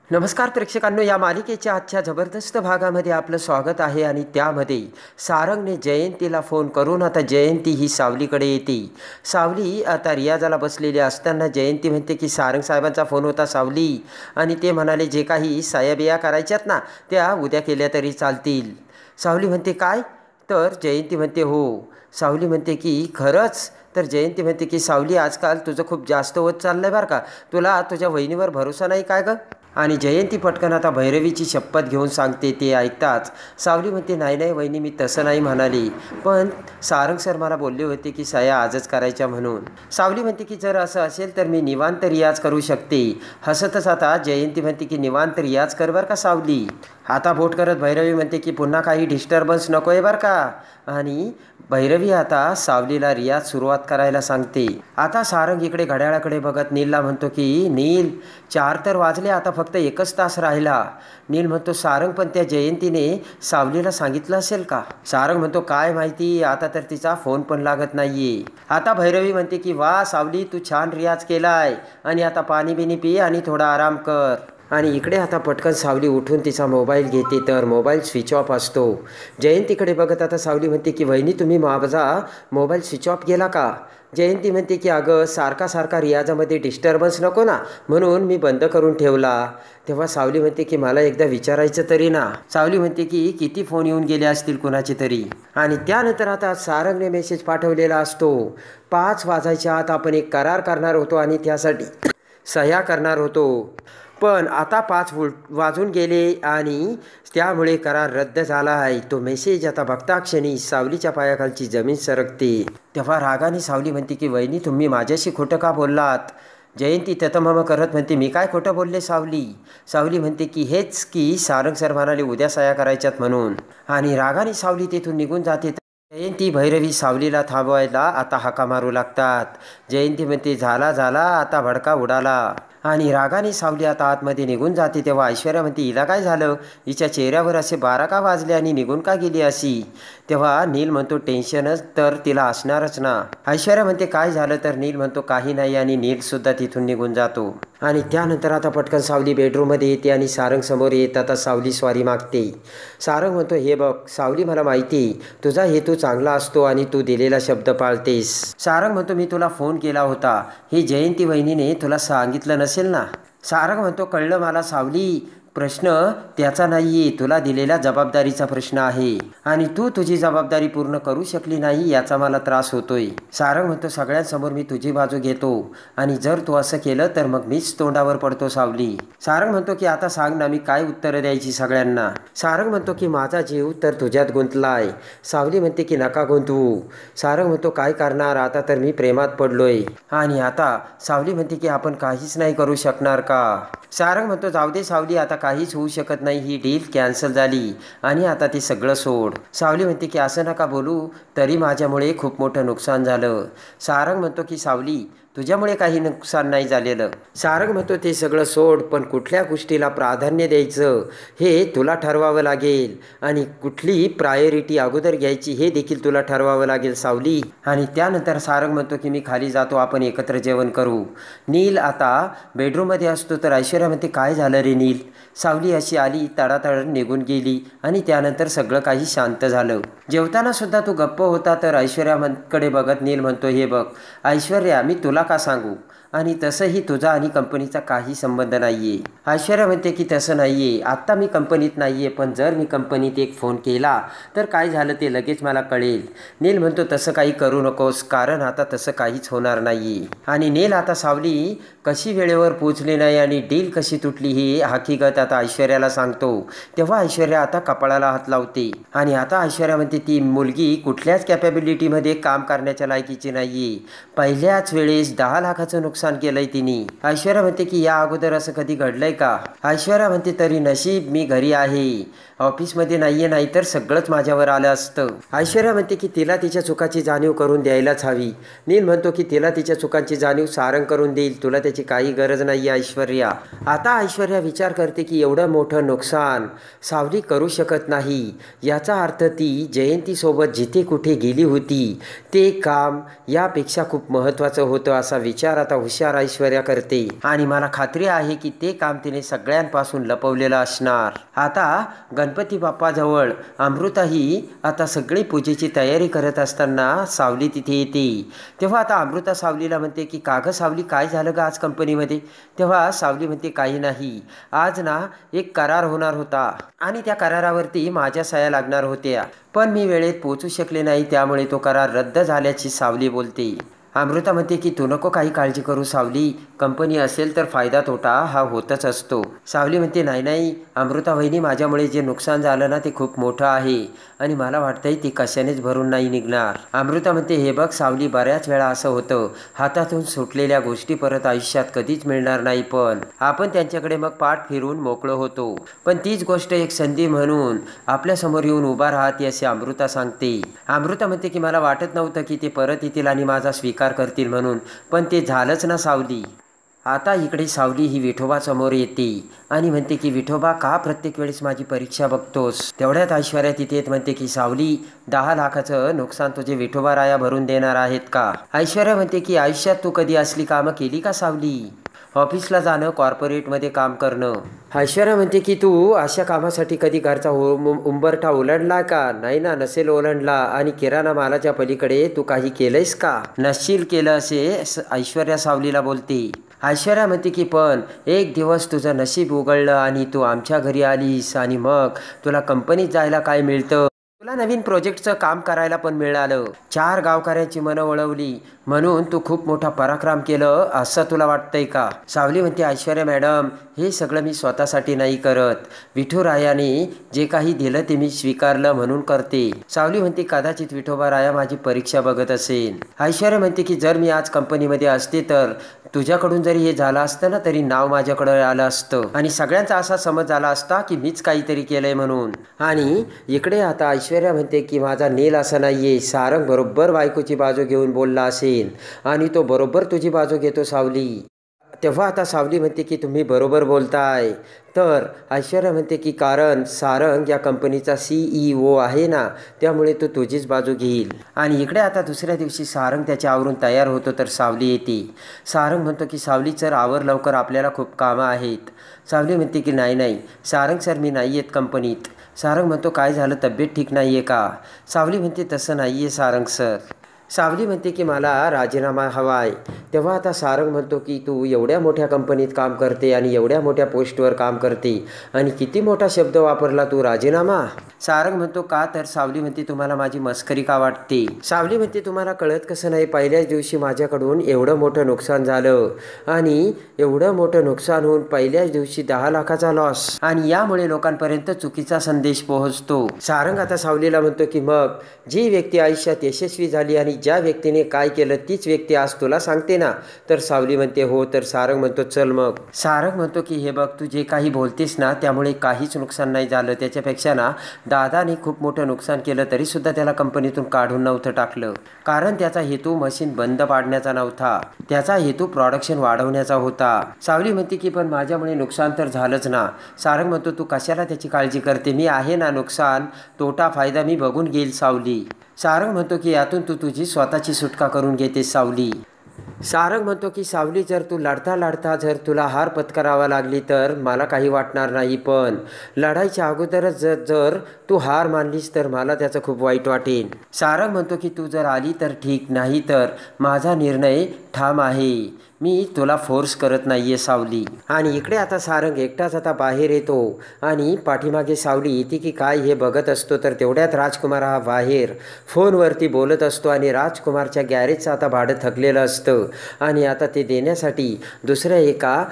नमस्कार प्रेक्षकांनो, या मालिकेच्या आजच्या जबरदस्त भागामध्ये आपलं स्वागत आहे. आणि त्यामध्ये सारंगने जयंतीला फोन करून आता जयंती ही सावलीकडे येते. सावली आता रियाजाला बसलेली असताना जयंती म्हणते की सारंग साहेबांचा फोन होता सावली, आणि ते म्हणाले जे काही सायाबिया करायच्यात ना त्या उद्या केल्या तरी चालतील. सावली म्हणते काय? तर जयंती म्हणते हो. सावली म्हणते की खरंच? तर जयंती म्हणते की सावली, आजकाल तुझं खूप जास्त होत चाललं आहे बरं का. तुला तुझ्या वहिनीवर भरोसा नाही काय गं? आणि जयंती पटकन आता भैरवीची शपथ घेऊन सांगते. ते ऐकताच सावली म्हणते नाही नाही वहिनी, मी तसं नाही म्हणाली, पण सारंग सर मला बोलले होते की सया आजच करायच्या म्हणून. सावली म्हणते की जर असं असेल तर मी निवांत रियाज करू शकते. हसतच आता जयंती म्हणते की निवांत रियाज कर बरं का सावली. आता बोट करत भैरवी म्हणते की पुन्हा काही डिस्टर्बन्स नको आहे बरं का. आणि भैरवी आता सावलीला रियाज सुरुवात करायला सांगते. आता सारंग इकडे घड्याळाकडे बघत नीलला म्हणतो की नील, 4 तर वाजले, आता फक्त 1च तास राहिला. नील म्हणतो सारंग, पण त्या जयंतीने सावलीला सांगितलं असेल का? सारंग म्हणतो काय माहिती, आता तर तिचा फोन पण लागत नाहीये. आता भैरवी म्हणते की वा सावली, तू छान रियाज केलाय, आणि आता पाणी बिनी पी आणि थोडा आराम कर. आणि इकडे आता पटकन सावली उठून तिचा मोबाईल घेते तर मोबाईल स्विच ऑफ असतो. जयंतीकडे बघत आता सावली म्हणते की वहिनी, तुम्ही माझा मोबाईल स्विच ऑफ केला का? जयंती म्हणते की अगं सारखा सारखा रियाजामध्ये डिस्टर्बन्स नको ना, म्हणून मी बंद करून ठेवला. तेव्हा सावली म्हणते की मला एकदा विचारायचं तरी ना. सावली म्हणते की किती फोन येऊन गेले असतील कुणाचे तरी. आणि त्यानंतर आता सारंगने मेसेज पाठवलेला असतो, 5 वाजायच्या आत आपण एक करार करणार होतो आणि त्यासाठी सह्या करणार होतो, पण आता 5 वाजून गेले आणि त्यामुळे करार रद्द झाला आहे. तो मेसेज आता बघता क्षणी सावलीच्या पायाखालची जमीन सरकते. तेव्हा रागाने सावली म्हणते की वहिनी, तुम्ही माझ्याशी खोटं का बोललात? जयंती ततमम करत म्हणते मी काय खोटं बोलले सावली? सावली म्हणते की हेच की सारंग सर म्हणाले उद्या सह्या करायच्यात म्हणून. आणि रागाने सावली तेथून निघून जाते. जयंती भैरवी सावलीला थांबवायला आता हाका मारू लागतात. जयंती म्हणते झाला झाला, आता भडका उडाला. आणि रागाने सावली आता आतमध्ये निघून जाते. तेव्हा ऐश्वर्या म्हणते हिला काय झालं, हिच्या चेहऱ्यावर असे 12 का वाजले आणि निघून का गेली अशी? तेव्हा नील म्हणतो टेन्शनच तर तिला असणारच ना. ऐश्वर्या म्हणते काय झालं? तर नील म्हणतो काही नाही, आणि नीलसुद्धा तिथून निघून जातो. आणि त्यानंतर आता पटकन सावली बेडरूममध्ये येते आणि सारंग समोर येत आता सावली स्वारी मागते. सारंग म्हणतो हे बघ सावली, मला माहिती तुझा हेतू चांगला असतो आणि तू दिलेला शब्द पाळतेस. सारंग म्हणतो मी तुला फोन केला होता, हे जयंती वहिनीने तुला सांगितलं नसेल ना. सारंग म्हणतो कळलं मला सावली, प्रश्न त्याचा नाहीये, तुला दिलेल्या जबाबदारीचा प्रश्न आहे, आणि तू तुझी जबाबदारी पूर्ण करू शकली नाही याचा मला त्रास होतोय. सारंग म्हणतो सगळ्यांसमोर मी तुझी बाजू घेतो, आणि जर तू असं केलं तर मग मीच तोंडावर पडतो सावली. सारंग म्हणतो की आता सांग ना, मी काय उत्तरं द्यायची सगळ्यांना? सारंग म्हणतो की माझा जीव तर तुझ्यात गुंतलाय. सावली म्हणते की नका गुंतवू. सारंग म्हणतो काय करणार, आता तर मी प्रेमात पडलोय. आणि आता सावली म्हणते की आपण काहीच नाही करू शकणार का? सारंग म्हणतो जाऊ दे सावली, आता काहीच होऊ शकत नाही, ही डील कॅन्सल झाली आणि आता ते सगळं सोड. सावली म्हणते की असं नका बोलू, तरी माझ्यामुळे खूप मोठं नुकसान झालं. सारंग म्हणतो की सावली तुझ्यामुळे काही नुकसान नाही झालेलं. सारंग म्हणतो ते सगळं सोड, पण कुठल्या गोष्टीला प्राधान्य द्यायचं हे तुला ठरवावं लागेल, आणि कुठली प्रायोरिटी अगोदर घ्यायची हे देखील तुला ठरवावं लागेल सावली. आणि त्यानंतर सारंग म्हणतो की मी खाली जातो, आपण एकत्र जेवण करू. नील आता बेडरूममध्ये असतो तर ऐश्वर्या म्हणते काय झालं रे नील? सावली अशी आली, तडातड निघून गेली, आणि त्यानंतर सगळं काही शांत झालं. जेवताना सुद्धा तू गप्प होता. तर ऐश्वर्याकडे बघत नील म्हणतो हे बघ ऐश्वर्या, मी तुला का सांगू, आणि तसंही तुझा आणि कंपनीचा काही संबंध नाहीये. ऐश्वर्या म्हणते की तसं नाहीये, आत्ता मी कंपनीत नाहीये, पण जर मी कंपनीत एक फोन केला तर काय झालं ते लगेच मला कळेल. नील म्हणतो तसं काही करू नकोस, कारण आता तसं काहीच होणार नाहीये. आणि नील आता सावली कशी वेळेवर पोचली नाही आणि डील कशी तुटली ही हकीकत आता ऐश्वर्याला सांगतो. तेव्हा ऐश्वर्या आता कपाळाला हात लावते. आणि आता ऐश्वर्या म्हणते ती मुलगी कुठल्याच कॅपॅबिलिटीमध्ये काम करण्याच्या लायकीची नाहीये. पहिल्याच वेळेस 10 लाखाचं नुकसान केलंय तिने. ऐश्वर्या म्हणते की या अगोदर असं कधी घडलंय का? ऐश्वर्या म्हणते तरी नशीब मी घरी आहे, ऑफिसमध्ये नाहीये, नाहीतर सगळंच माझ्यावर आलं असतं. ऐश्वर्या म्हणते की तिला तिच्या चुकाची जाणीव करून द्यायलाच हवी. नील म्हणतो की तिला तिच्या चुकांची जाणीव सारंग करून देईल, तुला त्याची काही गरज नाही ऐश्वर्या. आता ऐश्वर्या विचार करते की एवढं मोठं नुकसान सावली करू शकत नाही, याचा अर्थ ती जयंतीसोबत जिथे कुठे गेली होती ते काम यापेक्षा खूप महत्त्वाचं होतं, असा विचार आता हुशार ऐश्वर्या करते आणि मला खात्री आहे की ते काम तिने सगळ्यांपासून लपवलेलं असणार. आता गणपती बाप्पाजवळ अमृताही आता सगळी पूजेची तयारी करत असताना सावली तिथे येते. तेव्हा आता अमृता सावलीला म्हणते की का गं सावली, काय झालं ग आज कंपनीमध्ये? तेव्हा सावली म्हणते काही नाही, आज ना एक करार होणार होता आणि त्या करारावरती माझ्या सह्या लागणार होत्या, पण मी वेळेत पोहोचू शकले नाही, त्यामुळे तो करार रद्द झाल्याची सावली बोलते. अमृता म्हणते की तू नको काही काळजी करू सावली, कंपनी असेल तर फायदा तोटा हा होतच असतो. सावली म्हणते नाही नाही अमृता वहिनी, माझ्यामुळे जे नुकसान झालं ना ते खूप मोठं आहे आणि मला वाटतंय ती कशानेच भरून नाही निघणार. अमृता म्हणते हे बघ सावली, बऱ्याच वेळा असं होतं, हातातून सुटलेल्या गोष्टी परत आयुष्यात कधीच मिळणार नाही, पण आपण त्यांच्याकडे मग पाठ फिरून मोकळं होतो, पण तीच गोष्ट एक संधी म्हणून आपल्यासमोर येऊन उभा राहते असे अमृता सांगते. अमृता म्हणते की मला वाटत नव्हतं की ते परत येतील आणि माझा स्वीकार करतील म्हणून, पण ते झालंच ना सावली. आता इकडे सावली ही विठोबा समोर येते आणि म्हणते की विठोबा, का प्रत्येक वेळेस माझी परीक्षा बघतोस? तेवढ्यात ऐश्वर्या तिथे येत म्हणते की सावली, 10 लाखाचं नुकसान तुझे विठोबा राया भरून देणार आहेत का? ऐश्वर्या म्हणते की आयुष्यात तू कधी असली कामं केली का सावली? ऑफिसला जाणं, कॉर्पोरेटमध्ये काम करणं. ऐश्वर्या म्हणते की तू अशा कामासाठी कधी घरचा उंबरठा ओलांडला का? नाही ना, नसेल ओलांडला. आणि किराणा मालाच्या पलीकडे तू काही केलंयस का? नशील केलं असे ऐश्वर्या सावलीला बोलते. ऐश्वर्या म्हणते की पण एक दिवस तुझं नशीब उघडलं आणि तू आमच्या घरी आलीस आणि मग तुला कंपनीत जायला काय मिळतं? तुला नवीन प्रोजेक्टचं काम करायला पण मिळालं, 4 गावकऱ्यांची मनं वळवली, म्हणून तू खूप मोठा पराक्रम केलं असं तुला वाटतंय का? सावली म्हणते ऐश्वर्या मॅडम, हे सगळं मी स्वतःसाठी नाही करत, विठुरायाने जे काही दिलं ते मी स्वीकारलं म्हणून करते. सावली म्हणते कदाचित विठोबा राया माझी परीक्षा बघत असेल. ऐश्वर्या म्हणते की जर मी आज कंपनीमध्ये असते तर तुझ्याकडून जरी हे झालं असतं ना तरी नाव माझ्याकडे आलं असतं आणि सगळ्यांचा असा समज झाला असता की मीच काहीतरी केलंय म्हणून. आणि इकडे आता ऐश्वर्या म्हणते की माझा नील असा नाहीये, सारंग बरोबर बायकोची बाजू घेऊन बोलला असेल आणि तो बरोबर तुझी बाजू घेतो सावली. तेव्हा आता सावली म्हणते की तुम्ही बरोबर बोलताय. तर ऐश्वर्या म्हणते की कारण सारंग या कंपनीचा CEO आहे ना, त्यामुळे तो तुझीच बाजू घेईल. आणि इकडे आता दुसऱ्या दिवशी सारंग त्याच्या आवरून तयार होतो तर सावली येते. सारंग म्हणतो की सावली सर आवर लवकर, आपल्याला खूप कामं आहेत. सावली म्हणते की नाही नाही सारंग सर, मी नाही येत कंपनीत. सारंग म्हणतो काय झालं, तब्येत ठीक नाही आहे का? सावली म्हणते तसं नाही आहे सारंग सर. सावली म्हणते की मला राजीनामा हवा आहे. तेव्हा आता सारंग म्हणतो की तू एवढ्या मोठ्या कंपनीत काम करते आणि एवढ्या मोठ्या पोस्टवर काम करते आणि किती मोठा शब्द वापरला तू, राजीनामा? सारंग म्हणतो का? तर सावली म्हणते तुम्हाला माझी मस्करी का वाटते? सावली म्हणते तुम्हाला कळत कसं नाही, पहिल्याच दिवशी माझ्याकडून एवढं मोठं नुकसान झालं आणि एवढं मोठं नुकसान होऊन पहिल्याच दिवशी 10 लाखाचा लॉस, आणि यामुळे लोकांपर्यंत चुकीचा संदेश पोहोचतो. सारंग आता सावलीला म्हणतो की मग जी व्यक्ती आयुष्यात यशस्वी झाली आणि ज्या व्यक्तीने काय केलं तीच व्यक्ती आज तुला सांगते ना? तर सावली म्हणते हो. तर सारंग म्हणतो चल मग. सारंग म्हणतो की हे बघ, तू जे काही बोलतेस ना त्यामुळे काहीच नुकसान नाही झालं, त्याच्यापेक्षा ना दादाने खूप मोठं नुकसान केलं तरी सुद्धा त्याला कंपनीतून काढून नव्हतं टाकलं, कारण त्याचा हेतू मशीन बंद पाडण्याचा नव्हता, त्याचा हेतू प्रोडक्शन वाढवण्याचा होता. सावली म्हणते की पण माझ्यामुळे नुकसान तर झालंच ना. सारंग म्हणतो तू कशाला त्याची काळजी करते, मी आहे ना, नुकसान तोटा फायदा मी बघून घेईल सावली. सारंग म्हणतो की यातून तू तुझी स्वतःची सुटका करून घेते सावली. सारंग म्हणतो की सावली, जर तू लढता लढता जर तुला हार पत्करावा लागली तर मला काही वाटणार नाही, पण लढाईच्या अगोदरच जर तू हार मानलीस तर मला त्याचं खूप वाईट वाटेल. सारंग म्हणतो की तू जर आली तर ठीक, नाही तर माझा निर्णय ठाम आहे, मी तुला फोर्स करत नाहीये सावली. आणि इकडे आता सारंग एकटाच आता बाहेर येतो आणि पाठीमागे सावली येते की काय हे बघत असतो. तर तेवढ्यात राजकुमार हा बाहेर फोनवरती बोलत असतो आणि राजकुमारच्या गॅरेजचं आता भाडं थकलेलं असतं आणि आता ते देण्यासाठी दुसऱ्या एका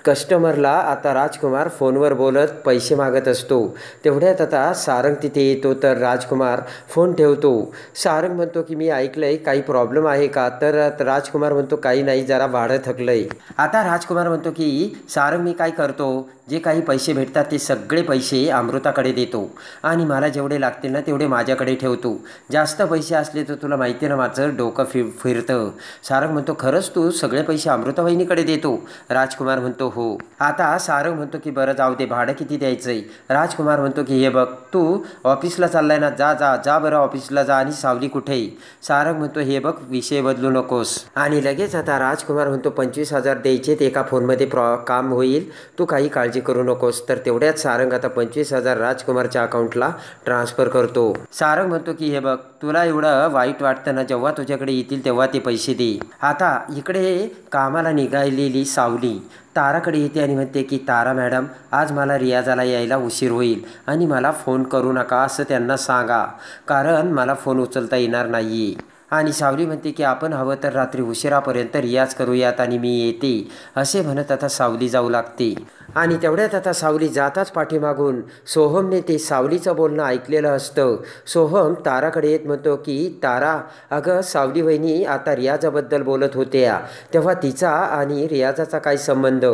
कस्टमरला आता राजकुमार फोनवर बोलत पैसे मागत असतो. तेवढ्यात आता सारंग तिथे येतो तर राजकुमार फोन ठेवतो. सारंग म्हणतो की मी ऐकलंय काही प्रॉब्लेम आहे का? तर राजकुमार म्हणतो काही नाही, जरा भाडं थकलंय. आता राजकुमार म्हणतो की सारंग मी काय करतो, जे काही पैसे भेटतात ते सगळे पैसे अमृताकडे देतो आणि मला जेवढे लागतील ना तेवढे माझ्याकडे ठेवतो. जास्त पैसे असले तर तुला माहिती आहे ना माझं डोकं फिरतं. सारंग म्हणतो, खरंच तू सगळे पैसे अमृता वहिनीकडे देतो? राजकुमार म्हणतो, हो. आता सारंग म्हणतो की बरं जाऊ दे, भाडं किती द्यायचं आहे? राजकुमार म्हणतो की हे बघ, तू ऑफिसला चाललाय ना, जा जा जा बरं ऑफिसला जा. आणि सावली कुठे आहे? सारंग म्हणतो, हे बघ विषय बदलू नकोस. आणि लगेच आता राजकुमार म्हणतो, 25,000 द्यायचेत, एका फोनमध्ये काम होईल, तू काही काळजी करू नकोस. तर तेवढ्यात सारंग आता 25,000 राजकुमारच्या अकाउंटला ट्रान्सफर करतो. सारंग म्हणतो की हे बघ, तुला एवढं वाईट वाटतं ना, जेव्हा तुझ्याकडे येतील तेव्हा ते पैसे दे. आता इकडे कामाला निघालेली सावली ताराकडे येते आणि म्हणते की तारा मॅडम, आज मला रियाजाला यायला उशीर होईल आणि मला फोन करू नका असं त्यांना सांगा, कारण मला फोन उचलता येणार नाही. आणि सावली म्हणते की आपण हवं तर रात्री उशिरापर्यंत रियाज करूयात आणि मी येते असे म्हणत आता सावली जाऊ लागते. आणि तेवढ्यात आता सावली जाताच पाठीमागून सोहमने ते सावलीचं बोलणं ऐकलेलं असतं. सोहम ताराकडे येत म्हणतो की तारा, अगं सावली वहिनी आता रियाजाबद्दल बोलत होत्या, तेव्हा तिचा आणि रियाजाचा काय संबंध?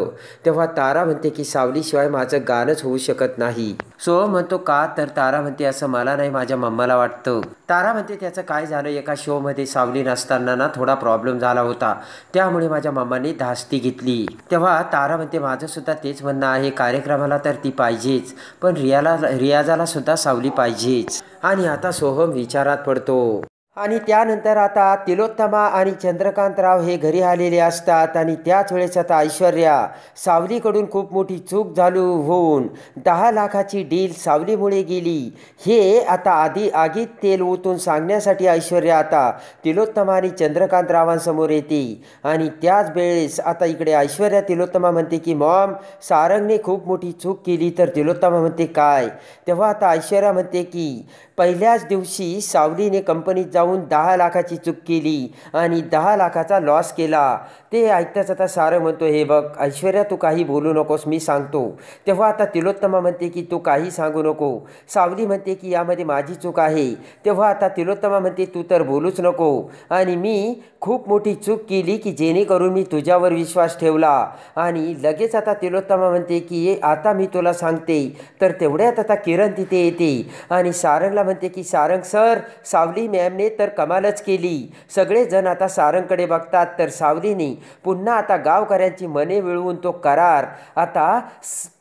तेव्हा तारा म्हणते की सावलीशिवाय माझं गाणंच होऊ शकत नाही. सोहम म्हणतो का? तर तारा म्हणते असं मला नाही, माझ्या मम्माला वाटतं. तारा म्हणते त्याचं काय झालं, एका शोमध्ये सावली नसताना ना थोडा प्रॉब्लेम झाला होता, त्यामुळे माझ्या मम्माने धास्ती घेतली. तेव्हा तारा म्हणते माझं सुद्धा तेच म्हणणं आहे, कार्यक्रमाला तर ती पाहिजेच, पण रियाजाला सुद्धा सावली पाहिजेच. आणि आता सोहम विचारात पडतो. आणि त्यानंतर आता तिलोत्तमा आणि चंद्रकांतराव हे घरी आलेले असतात आणि त्याच वेळेस आता ऐश्वर्या सावलीकडून खूप मोठी चूक झाली होऊन 10 लाखाची डील सावलीमुळे गेली हे आता आगीत तेल ओतून सांगण्यासाठी ऐश्वर्या आता तिलोत्तमा आणि चंद्रकांतरावांसमोर येते. आणि त्याच वेळेस आता इकडे ऐश्वर्या तिलोत्तमा म्हणते की मॉम, सारंगने खूप मोठी चूक केली. तर तिलोत्तमा म्हणते काय? तेव्हा आता ऐश्वर्या म्हणते की पहिल्याच दिवशी सावलीने कंपनीत जाऊन 10 लाखाची चूक केली आणि 10 लाखाचा लॉस केला. ते ऐकताच आता सारंग म्हणतो, हे बघ ऐश्वर्या, तू काही बोलू नकोस, मी सांगतो. तेव्हा आता तिलोत्तमा म्हणते की तू काही सांगू नको. सावली म्हणते की यामध्ये माझी चूक आहे. तेव्हा आता तिलोत्तमा म्हणते तू तर बोलूच नको, आणि मी खूप मोठी चूक केली की जेणेकरून मी तुझ्यावर विश्वास ठेवला. आणि लगेच आता तिलोत्तमा म्हणते की आता मी तुला सांगते. तर तेवढ्यात आता किरण तिथे येते आणि सारंगला म्हणते की सारंग सर, सावली मॅमने तर कमालच केली. सगळेजण आता सारंगकडे बघतात. तर सावलीने पुन्हा आता गावकऱ्यांची मने मिळवून तो करार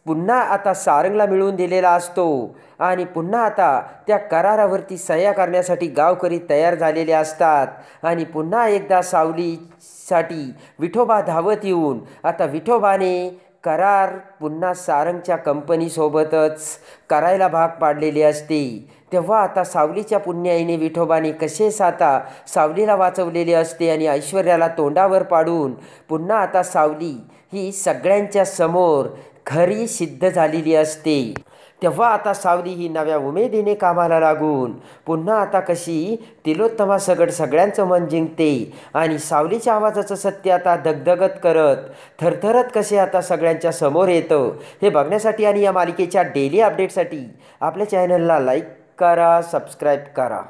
पुन्हा आता सारंगला मिळवून दिलेला असतो. आणि पुन्हा आता त्या करारावरती सह्या करण्यासाठी गावकरी तयार झालेले असतात. आणि पुन्हा एकदा सावलीसाठी विठोबा धावत येऊन आता विठोबाने करार पुन्हा सारंगच्या कंपनीसोबतच करायला भाग पाडलेले असते. तेव्हा आता सावलीच्या पुण्याईने विठोबाने कसेच आता सावलीला वाचवलेले असते आणि ऐश्वर्याला तोंडावर पाडून पुन्हा आता सावली ही सगळ्यांच्या समोर खरी सिद्ध झालेली असते. तेव्हा आता सावली ही नव्या उमेदीने कामाला लागून पुन्हा आता कशी तिलोत्तमा सगळ्यांचं मन जिंकते आणि सावलीच्या आवाजाचं सत्य आता दगदगत करत थरथरत कसे आता सगळ्यांच्या समोर येतं हे बघण्यासाठी आणि या मालिकेच्या डेली अपडेटसाठी आपल्या चॅनलला लाईक करा, सबस्क्राईब करा.